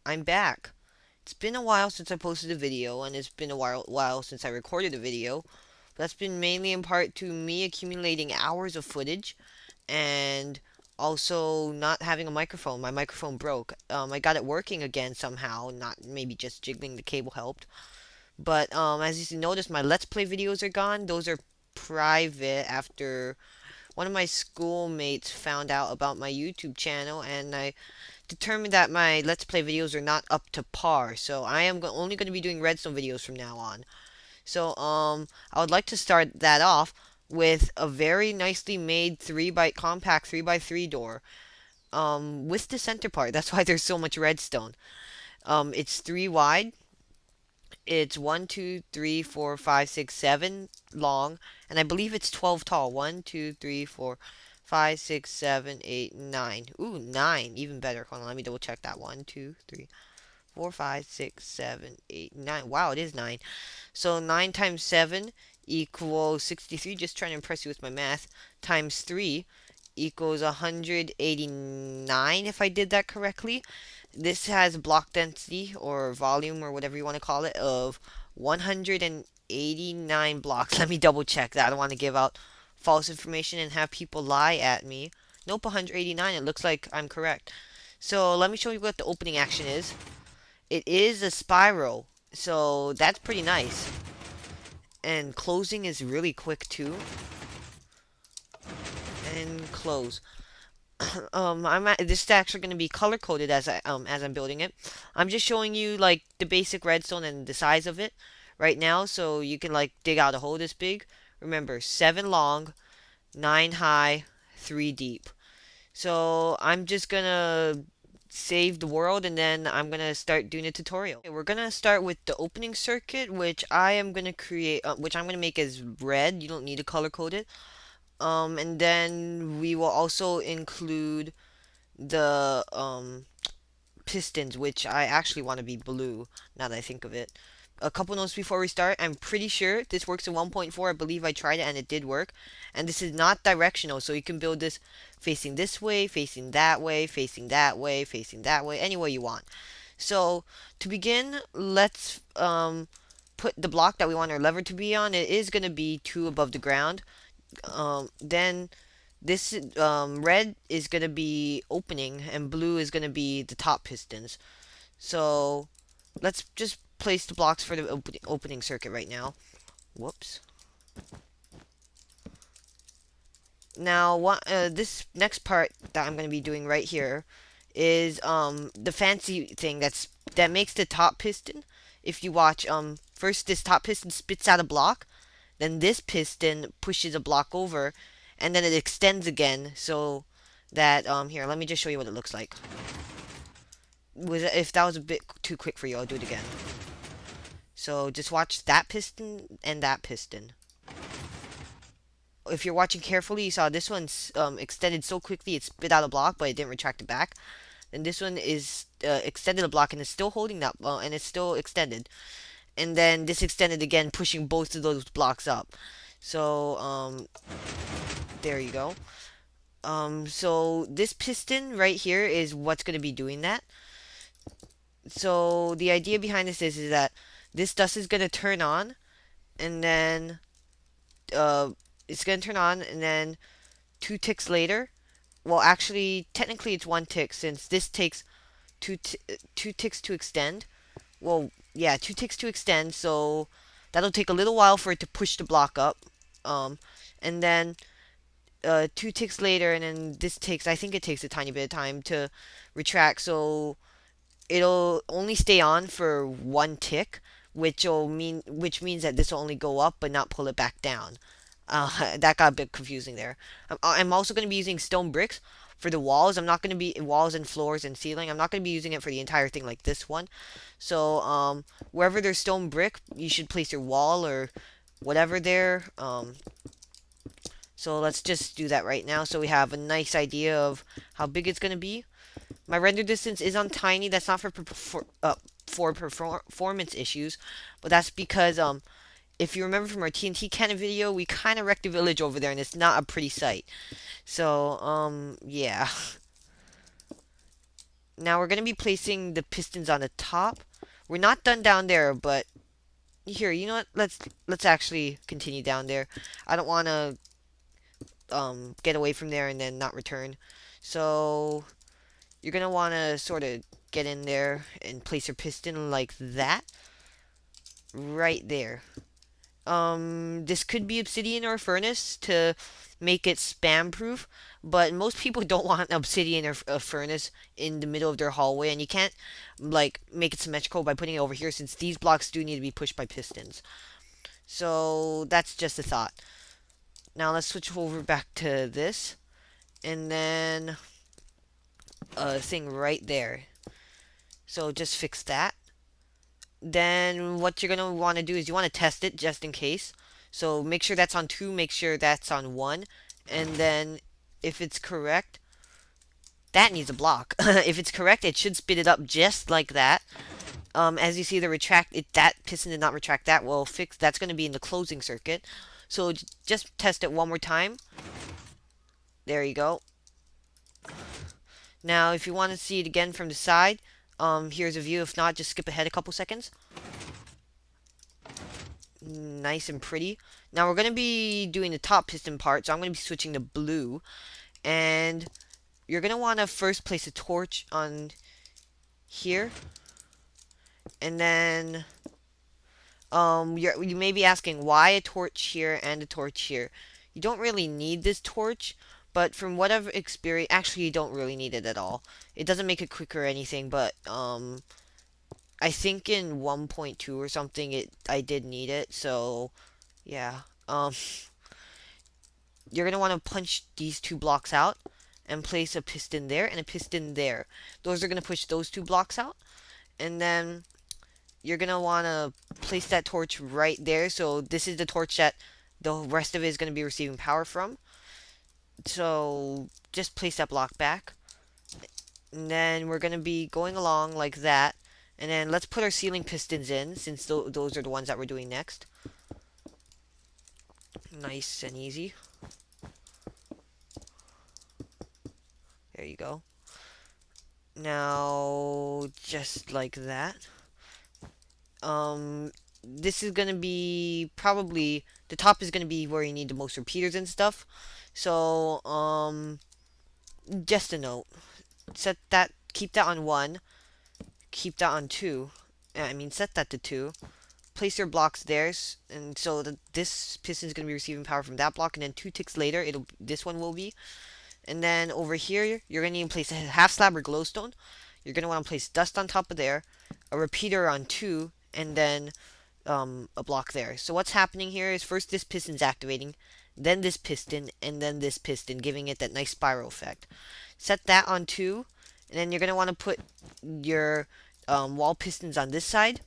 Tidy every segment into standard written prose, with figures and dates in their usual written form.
I'm back. It's been a while since I posted a video, and it's been a while since I recorded a video. That's been mainly in part to me accumulating hours of footage, and also not having a microphone. My microphone broke. I got it working again somehow. Not maybe just jiggling the cable helped. But as you can notice, my Let's Play videos are gone. Those are private after one of my schoolmates found out about my YouTube channel, and I determined that my Let's Play videos are not up to par, so I am only going to be doing redstone videos from now on. So, I would like to start that off with a very nicely made compact 3x3 door, with the center part. That's why there's so much redstone. It's 3 wide, it's 1, 2, 3, 4, 5, 6, 7 long, and I believe it's 12 tall. 1, 2, 3, 4, 5, 6, 7, 8, 9. Ooh, 9, even better. Hold on, let me double check that. 1, 2, 3, 4, 5, 6, 7, 8, 9. Wow, it is 9. So 9 times 7 equals 63. Just trying to impress you with my math. Times 3 equals 189, if I did that correctly. This has block density or volume or whatever you want to call it of 189 blocks. Let me double check that. I don't want to give out false information and have people lie at me. Nope, 189. It looks like I'm correct. So let me show you what the opening action is. It is a spiral, so that's pretty nice. And closing is really quick too. And close. This is actually going to be color coded as I'm building it. I'm just showing you like the basic redstone and the size of it right now, so you can like dig out a hole this big. Remember, 7 long, 9 high, 3 deep. So I'm just gonna save the world, and then I'm gonna start doing a tutorial. Okay, we're gonna start with the opening circuit, which I am gonna create, which I'm gonna make as red. You don't need to color code it. And then we will also include the pistons, which I actually want to be blue now that I think of it. A couple notes before we start. I'm pretty sure this works in 1.4. I believe I tried it and it did work. And this is not directional, so you can build this facing this way, facing that way, facing that way, facing that way, any way you want. So to begin, let's put the block that we want our lever to be on. It is going to be 2 above the ground. Then this red is going to be opening and blue is going to be the top pistons. So let's just place the blocks for the opening circuit right now. Whoops. Now, this next part that I'm going to be doing right here is the fancy thing that makes the top piston. If you watch, first this top piston spits out a block, then this piston pushes a block over, and then it extends again, so that here, let me just show you what it looks like. If that was a bit too quick for you, I'll do it again. So just watch that piston and that piston. If you're watching carefully, you saw this one's extended so quickly it spit out a block, but it didn't retract it back. And this one is extended a block and is still holding that, and it's still extended. And then this extended again, pushing both of those blocks up. So there you go. So this piston right here is what's going to be doing that. So the idea behind this is that this dust is going to turn on, and then uh, it's going to turn on, and then 2 ticks later, well, actually, technically it's 1 tick since this takes 2 ticks to extend. Well, yeah, 2 ticks to extend, so that'll take a little while for it to push the block up. And then 2 ticks later, and then this takes, I think it takes a tiny bit of time to retract, so it'll only stay on for 1 tick, which means that this will only go up but not pull it back down. That got a bit confusing there. I'm also going to be using stone bricks for the walls. I'm not going to be walls and floors and ceiling. I'm not going to be using it for the entire thing like this one. So wherever there's stone brick, you should place your wall or whatever there. So let's just do that right now so we have a nice idea of how big it's going to be. My render distance is on tiny. That's not for performance issues, but that's because if you remember from our TNT cannon video, we kind of wrecked the village over there, and it's not a pretty sight. So yeah. Now we're going to be placing the pistons on the top. We're not done down there, but here, you know what? Let's actually continue down there. I don't want to get away from there and then not return. So you're going to want to sort of get in there and place your piston like that right there. This could be obsidian or furnace to make it spam proof, but most people don't want obsidian or a furnace in the middle of their hallway, and you can't like make it symmetrical by putting it over here since these blocks do need to be pushed by pistons. So that's just a thought. Now let's switch over back to this, and then a thing right there. So just fix that. Then what you're gonna want to do is you want to test it just in case. So make sure that's on 2, make sure that's on 1, and then if it's correct, that needs a block. If it's correct, it should spit it up just like that. As you see, that piston did not retract that. Well, that's going to be in the closing circuit. So just test it one more time. There you go. Now, if you want to see it again from the side, here's a view. If not, just skip ahead a couple seconds. Nice and pretty. Now we're going to be doing the top piston part, so I'm going to be switching to blue. And you're going to want to first place a torch on here. And then you may be asking why a torch here and a torch here. You don't really need this torch, but from whatever experience, actually you don't really need it at all. It doesn't make it quicker or anything, but I think in 1.2 or something I did need it, so yeah. You're gonna want to punch these 2 blocks out and place a piston there and a piston there. Those are gonna push those 2 blocks out, and then you're gonna want to place that torch right there. So this is the torch that the rest of it is going to be receiving power from. So just place that block back, and then we're going to be going along like that. And then let's put our ceiling pistons in, since those are the ones that we're doing next. Nice and easy. There you go. Now, just like that. This is gonna be probably the top is gonna be where you need the most repeaters and stuff. So, just a note. Keep that on 1, keep that on 2. I mean, set that to 2. Place your blocks there, and so this piston is gonna be receiving power from that block, and then 2 ticks later, this one will be. And then over here, you're gonna need to place a half slab or glowstone. You're gonna want to place dust on top of there, a repeater on 2, and then a block there. So what's happening here is first this piston's activating, then this piston, and then this piston, giving it that nice spiral effect. Set that on 2, and then you're going to want to put your wall pistons on this side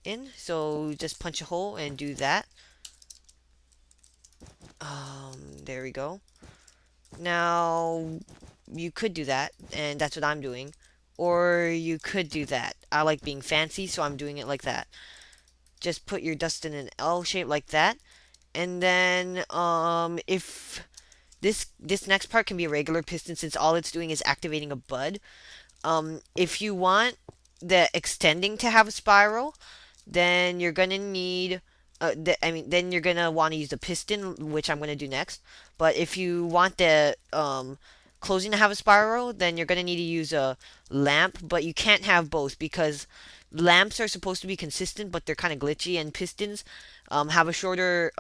in. So just punch a hole and do that. There we go. Now, you could do that, and that's what I'm doing. Or you could do that. I like being fancy, so I'm doing it like that. Just put your dust in an L shape like that. And then, if this next part can be a regular piston since all it's doing is activating a bud. If you want the extending to have a spiral, then you're gonna need then you're gonna want to use the piston, which I'm gonna do next. But if you want the closing to have a spiral, then you're gonna need to use a lamp. But you can't have both because lamps are supposed to be consistent, but they're kind of glitchy, and pistons have a shorter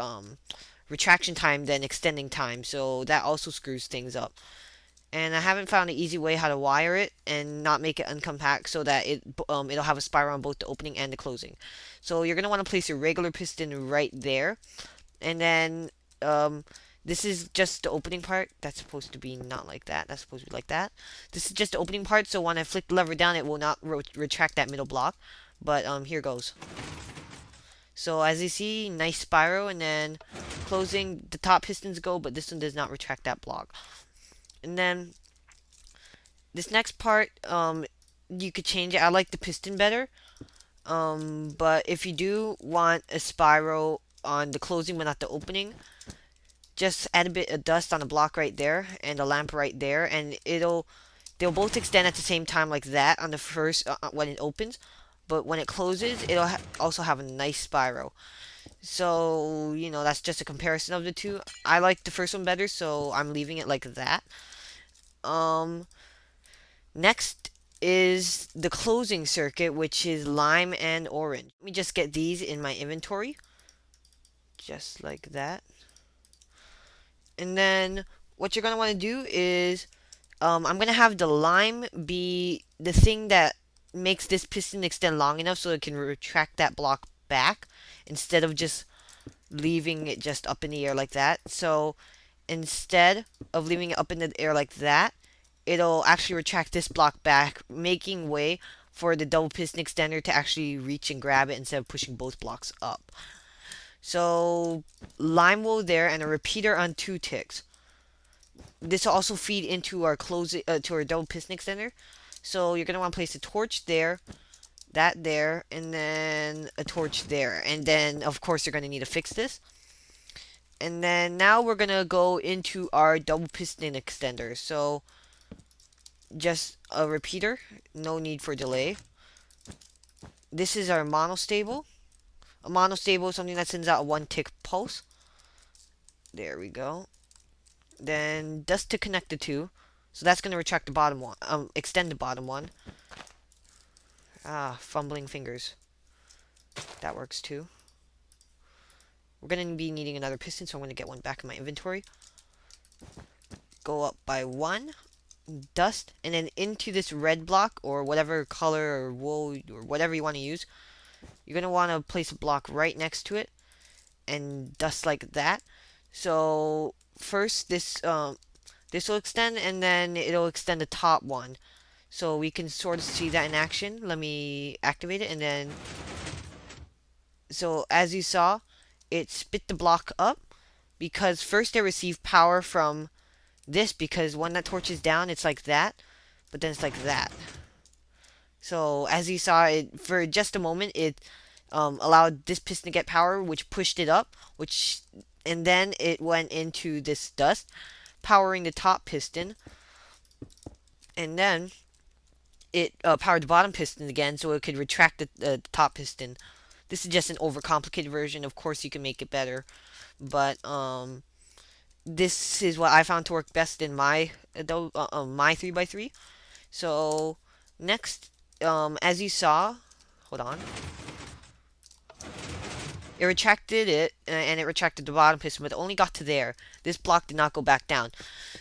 retraction time than extending time, so that also screws things up. And I haven't found an easy way how to wire it and not make it uncompact so that it'll have a spiral on both the opening and the closing. So you're gonna want to place your regular piston right there, and then this is just the opening part. That's supposed to be not like that. That's supposed to be like that. This is just the opening part, so when I flick the lever down, it will not retract that middle block. But here goes. So as you see, nice spiral, and then closing, the top pistons go, but this one does not retract that block. And then this next part, you could change it. I like the piston better. But if you do want a spiral on the closing but not the opening, just add a bit of dust on a block right there and a lamp right there, and it'll They'll both extend at the same time like that on the first when it opens, but when it closes, it'll also have a nice spiral. So, that's just a comparison of the two. I like the first one better, so I'm leaving it like that. Um, Next is the closing circuit, which is lime and orange. Let me just get these in my inventory, just like that. And then what you're going to want to do is I'm going to have the lime be the thing that makes this piston extend long enough so it can retract that block back instead of just leaving it just up in the air like that. So instead of leaving it up in the air like that, it'll actually retract this block back, making way for the double piston extender to actually reach and grab it instead of pushing both blocks up. So lime wool there and a repeater on 2 ticks. This will also feed into our to our double piston extender. So you're gonna want to place a torch there, that there, and then a torch there. And then of course you're gonna need to fix this. And then now we're gonna go into our double piston extender. So just a repeater, no need for delay. This is our monostable. A monostable is something that sends out a 1-tick pulse. There we go. Then dust to connect the two. So that's going to retract the bottom one, extend the bottom one. Fumbling fingers. That works too. We're going to be needing another piston, so I'm going to get one back in my inventory. Go up by 1. Dust, and then into this red block, or whatever color or wool, or whatever you want to use. You're going to want to place a block right next to it, and dust like that. So first this will extend, and then it'll extend the top one. So we can sort of see that in action. Let me activate it, and then so as you saw, it spit the block up because first it received power from this, because when that torch is down, it's like that, but then it's like that. So as you saw, it for just a moment, it allowed this piston to get power, which pushed it up, and then it went into this dust, powering the top piston, and then it powered the bottom piston again, so it could retract the top piston. This is just an overcomplicated version. Of course, you can make it better, but this is what I found to work best in my my 3x3. So next, as you saw, hold on. It retracted it, and it retracted the bottom piston, but it only got to there. This block did not go back down.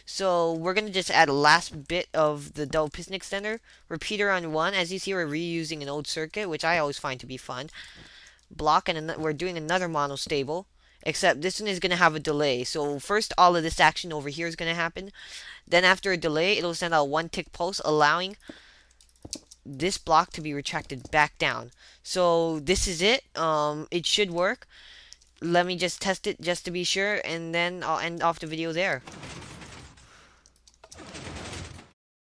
So we're going to just add a last bit of the double piston extender. Repeater on 1. As you see, we're reusing an old circuit, which I always find to be fun. Block, and we're doing another monostable, except this one is going to have a delay. So first, all of this action over here is going to happen. Then after a delay, it'll send out a 1-tick pulse, allowing this block to be retracted back down. So this is it. It should work. Let me just test it just to be sure, and then I'll end off the video there.